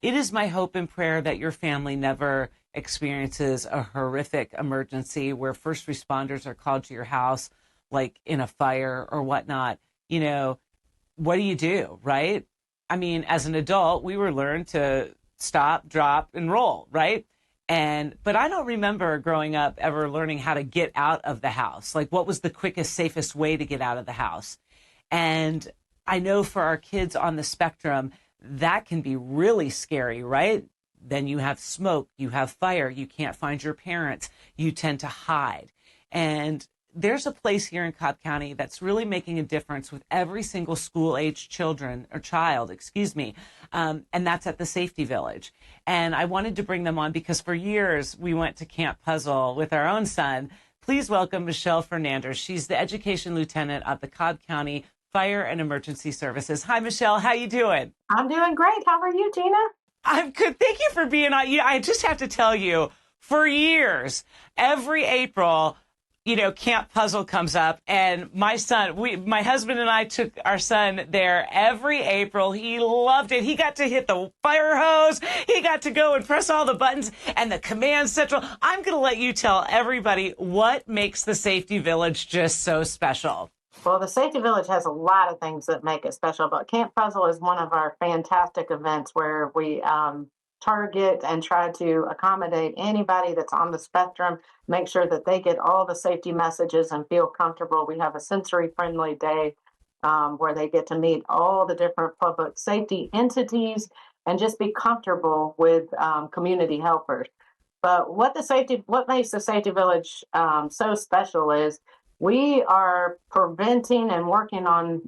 It is my hope and prayer that your family never experiences a horrific emergency where first responders are called to your house, like in a fire or whatnot. You know, what do, right? I mean, as an adult, we were learned to stop, drop, and roll, right? But I don't remember growing up ever learning how to get out of the house. Like, what was the quickest, safest way to get out of the house? And I know for our kids on the spectrum, that can be really scary, right? Then you have smoke, you have fire, you can't find your parents, you tend to hide. And there's a place here in Cobb County that's really making a difference with every single school-age child, and that's at the Safety Village. And I wanted to bring them on because for years we went to Camp Puzzle with our own son. Please welcome Michelle Fernanders. She's the education lieutenant of the Cobb County Fire and Emergency Services. Hi, Michelle. How you doing? I'm doing great. How are you, Tina? I'm good. Thank you for being on. I just have to tell you, for years, every April, Camp Puzzle comes up, and my husband and I took our son there every April. He loved it. He got to hit the fire hose. He got to go and press all the buttons and the command central. I'm going to let you tell everybody what makes the Safety Village just so special. Well, the Safety Village has a lot of things that make it special, but Camp Puzzle is one of our fantastic events where we target and try to accommodate anybody that's on the spectrum, make sure that they get all the safety messages and feel comfortable. We have a sensory-friendly day where they get to meet all the different public safety entities and just be comfortable with community helpers. But what makes the Safety Village so special is we are preventing and working on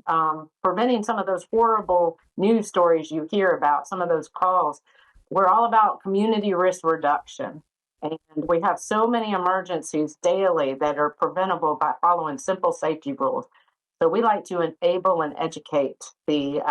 preventing some of those horrible news stories you hear about, some of those calls. We're all about community risk reduction. And we have so many emergencies daily that are preventable by following simple safety rules. So we like to enable and educate the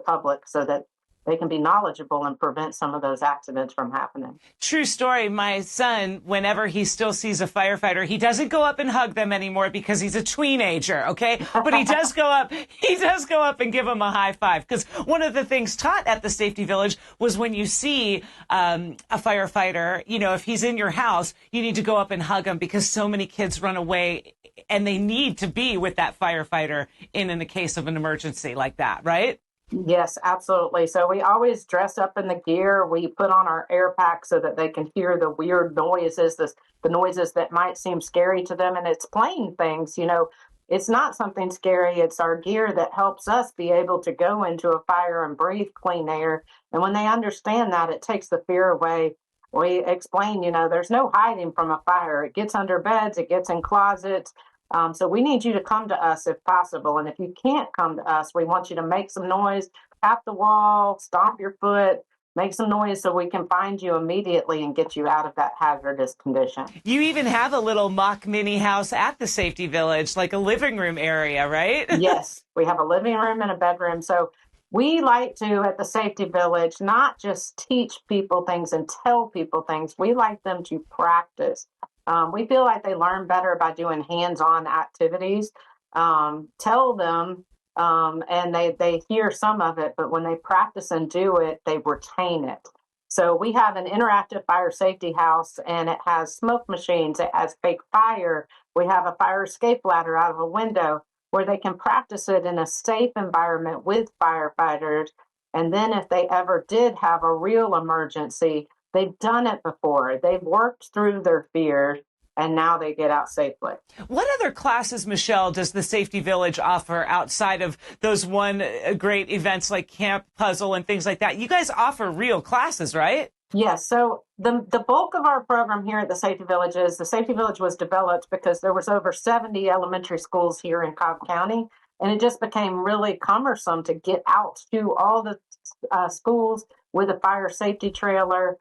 public so that they can be knowledgeable and prevent some of those accidents from happening. True story. My son, whenever he still sees a firefighter, he doesn't go up and hug them anymore because he's a tweenager, okay? But he does go up and give them a high five. Because one of the things taught at the Safety Village was when you see a firefighter, if he's in your house, you need to go up and hug him because so many kids run away and they need to be with that firefighter in the case of an emergency like that, right? Yes, absolutely. So we always dress up in the gear. We put on our air pack so that they can hear the weird noises, the noises that might seem scary to them. And it's plain things, it's not something scary. It's our gear that helps us be able to go into a fire and breathe clean air. And when they understand that, it takes the fear away. We explain, there's no hiding from a fire. It gets under beds, it gets in closets. So we need you to come to us if possible. And if you can't come to us, we want you to make some noise, tap the wall, stomp your foot, make some noise so we can find you immediately and get you out of that hazardous condition. You even have a little mock mini house at the Safety Village, like a living room area, right? Yes, we have a living room and a bedroom. So we like to, at the Safety Village, not just teach people things and tell people things. We like them to practice. We feel like they learn better by doing hands-on activities. Tell them, and they hear some of it, but when they practice and do it, they retain it. So we have an interactive fire safety house, and it has smoke machines. It has fake fire. We have a fire escape ladder out of a window where they can practice it in a safe environment with firefighters. And then if they ever did have a real emergency, they've done it before. They've worked through their fears, and now they get out safely. What other classes, Michelle, does the Safety Village offer outside of those great events like Camp Puzzle and things like that? You guys offer real classes, right? Yes. So the bulk of our program here at the Safety Village is the Safety Village was developed because there was over 70 elementary schools here in Cobb County, and it just became really cumbersome to get out to all the schools with a fire safety trailer.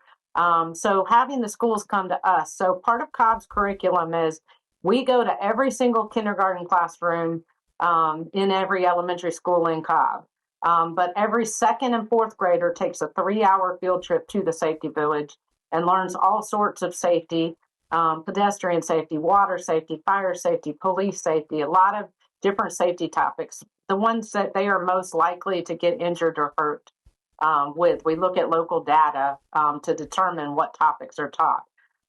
So having the schools come to us. So part of Cobb's curriculum is we go to every single kindergarten classroom in every elementary school in Cobb. But every second and fourth grader takes a 3-hour field trip to the Safety Village and learns all sorts of safety, pedestrian safety, water safety, fire safety, police safety, a lot of different safety topics, the ones that they are most likely to get injured or hurt. with. We look at local data to determine what topics are taught.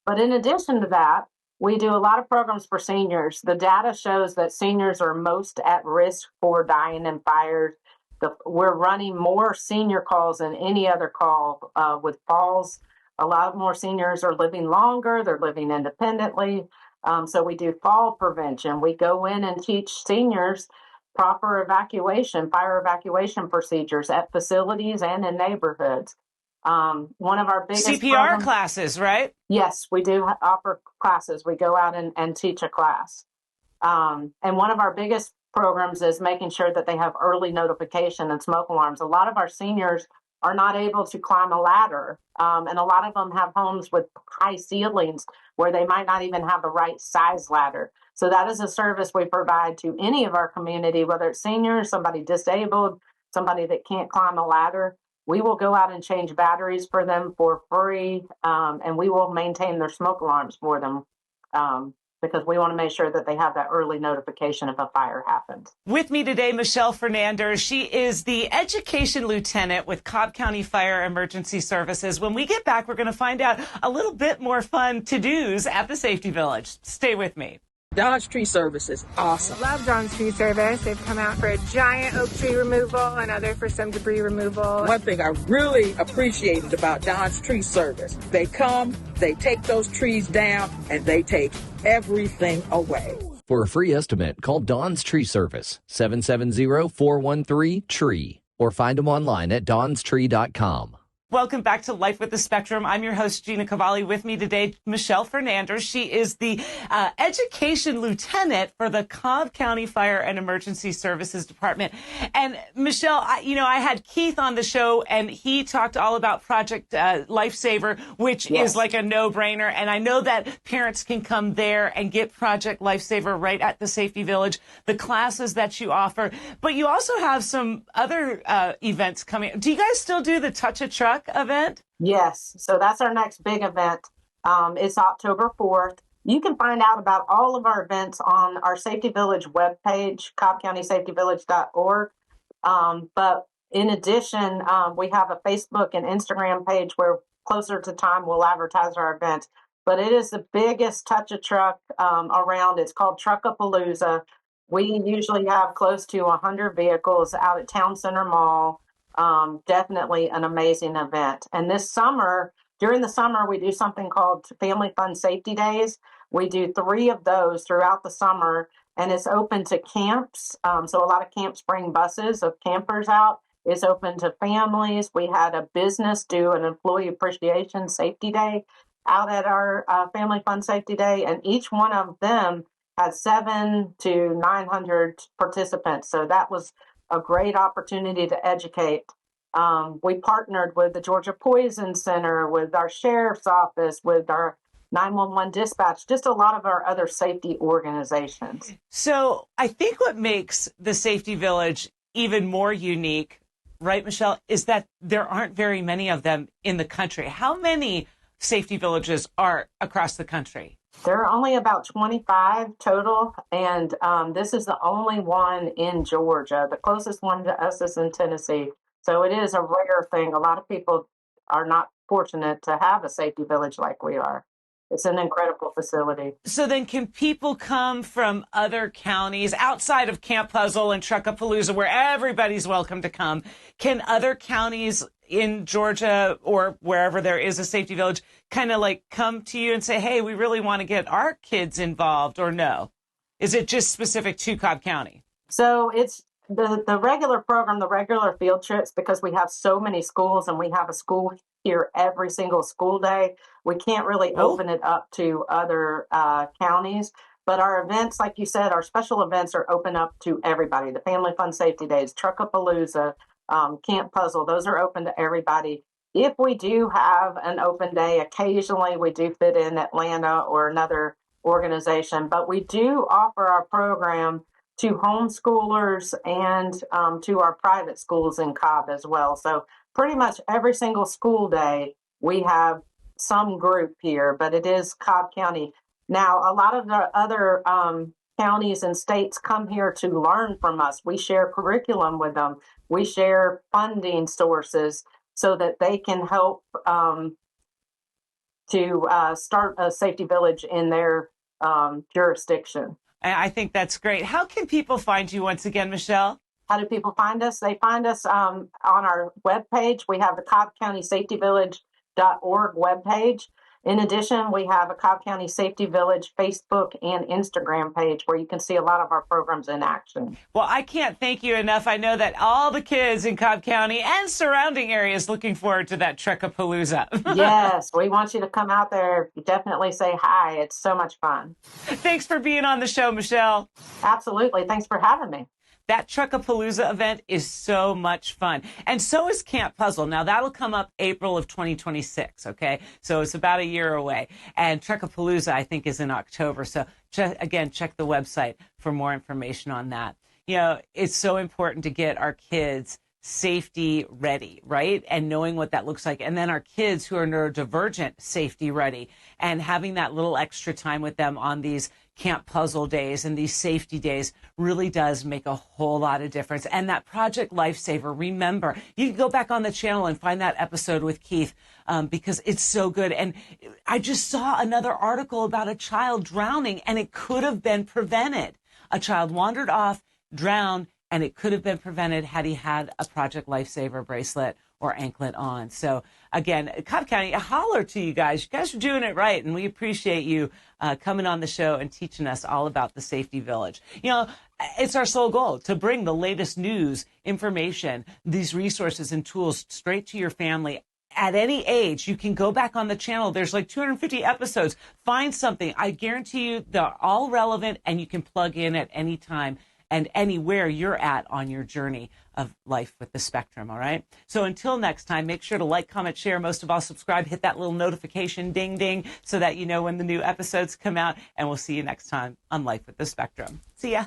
But in addition to that, we do a lot of programs for seniors. The data shows that seniors are most at risk for dying in fires. We're running more senior calls than any other call with falls. A lot more seniors are living longer. They're living independently. So we do fall prevention. We go in and teach seniors proper evacuation, fire evacuation procedures at facilities and in neighborhoods. One of our biggest CPR classes, right? Yes, we do offer classes. We go out and teach a class. And one of our biggest programs is making sure that they have early notification and smoke alarms. A lot of our seniors are not able to climb a ladder, and a lot of them have homes with high ceilings where they might not even have the right size ladder. So that is a service we provide to any of our community, whether it's seniors, somebody disabled, somebody that can't climb a ladder. We will go out and change batteries for them for free, and we will maintain their smoke alarms for them. Because we want to make sure that they have that early notification if a fire happens. With me today, Michelle Fernanders. She is the Education Lieutenant with Cobb County Fire Emergency Services. When we get back, we're going to find out a little bit more fun to-dos at the Safety Village. Stay with me. Dodge Tree Service is awesome. Love Dawn's Tree Service. They've come out for a giant oak tree removal, another for some debris removal. One thing I really appreciated about Dawn's Tree Service, they come, they take those trees down, and they take everything away. For a free estimate, call Dawn's Tree Service, 770-413-TREE, or find them online at dawnstree.com. Welcome back to Life with the Spectrum. I'm your host, Gina Cavalli. With me today, Michelle Fernanders. She is the Education Lieutenant for the Cobb County Fire and Emergency Services Department. And Michelle, I had Keith on the show, and he talked all about Project Lifesaver, which is like a no-brainer. And I know that parents can come there and get Project Lifesaver right at the Safety Village, the classes that you offer. But you also have some other events coming. Do you guys still do the Touch a Truck event? Yes. So that's our next big event. It's October 4th. You can find out about all of our events on our Safety Village webpage, cobbcountysafetyvillage.org. But in addition, we have a Facebook and Instagram page where closer to time we'll advertise our events. But it is the biggest touch a truck around. It's called Truckapalooza. We usually have close to 100 vehicles out at Town Center Mall. Definitely an amazing event. And this summer, during the summer, we do something called Family Fun Safety Days. We do 3 of those throughout the summer, and it's open to camps. So a lot of camps bring buses of campers out. It's open to families. We had a business do an Employee Appreciation Safety Day out at our Family Fun Safety Day, and each one of them had 700 to 900 participants. So that was a great opportunity to educate. We partnered with the Georgia Poison Center, with our sheriff's office, with our 911 dispatch, just a lot of our other safety organizations. So I think what makes the Safety Village even more unique, right, Michelle, is that there aren't very many of them in the country. How many safety villages are across the country? There are only about 25 total, and this is the only one in Georgia. The closest one to us is in Tennessee. So it is a rare thing. A lot of people are not fortunate to have a safety village like we are. It's an incredible facility. So then can people come from other counties outside of Camp Puzzle and Truckapalooza, where everybody's welcome to come? Can other counties in Georgia or wherever there is a safety village kind of like come to you and say, hey, we really want to get our kids involved, or no? Is it just specific to Cobb County? So it's the regular program, the regular field trips, because we have so many schools and we have a school here every single school day. We can't really open it up to other counties. But our events, like you said, our special events are open up to everybody. The Family Fun Safety Days, Truckapalooza, Camp Puzzle, those are open to everybody. If we do have an open day, occasionally we do fit in Atlanta or another organization, but we do offer our program to homeschoolers and to our private schools in Cobb as well. So pretty much every single school day we have some group here, but it is Cobb County. Now, a lot of the other counties and states come here to learn from us. We share curriculum with them. We share funding sources. so that they can help to start a safety village in their jurisdiction. I think that's great. How can people find you once again, Michelle? How do people find us? They find us on our webpage. We have the Cobb County Safety Village.org webpage. In addition, we have a Cobb County Safety Village Facebook and Instagram page where you can see a lot of our programs in action. Well, I can't thank you enough. I know that all the kids in Cobb County and surrounding areas looking forward to that Truckapalooza. Yes, we want you to come out there. Definitely say hi. It's so much fun. Thanks for being on the show, Michelle. Absolutely. Thanks for having me. That Truckapalooza event is so much fun. And so is Camp Puzzle. Now, that'll come up April of 2026, okay? So it's about a year away. And Truckapalooza, I think, is in October. So, again, check the website for more information on that. You know, it's so important to get our kids safety ready, right? And knowing what that looks like. And then our kids who are neurodivergent safety ready, and having that little extra time with them on these Camp Puzzle days and these safety days really does make a whole lot of difference. And that Project Lifesaver, remember, you can go back on the channel and find that episode with Keith because it's so good. And I just saw another article about a child drowning, and it could have been prevented. A child wandered off, drowned, and it could have been prevented had he had a Project Lifesaver bracelet or anklet on. So again, Cobb County, a holler to you guys. You guys are doing it right, and we appreciate you coming on the show and teaching us all about the Safety Village. You know, it's our sole goal to bring the latest news, information, these resources and tools straight to your family. At any age, you can go back on the channel. There's like 250 episodes. Find something. I guarantee you they're all relevant, and you can plug in at any time and anywhere you're at on your journey of life with the spectrum, all right? So until next time, make sure to like, comment, share, most of all, subscribe, hit that little notification ding, ding, so that you know when the new episodes come out, and we'll see you next time on Life with the Spectrum. See ya.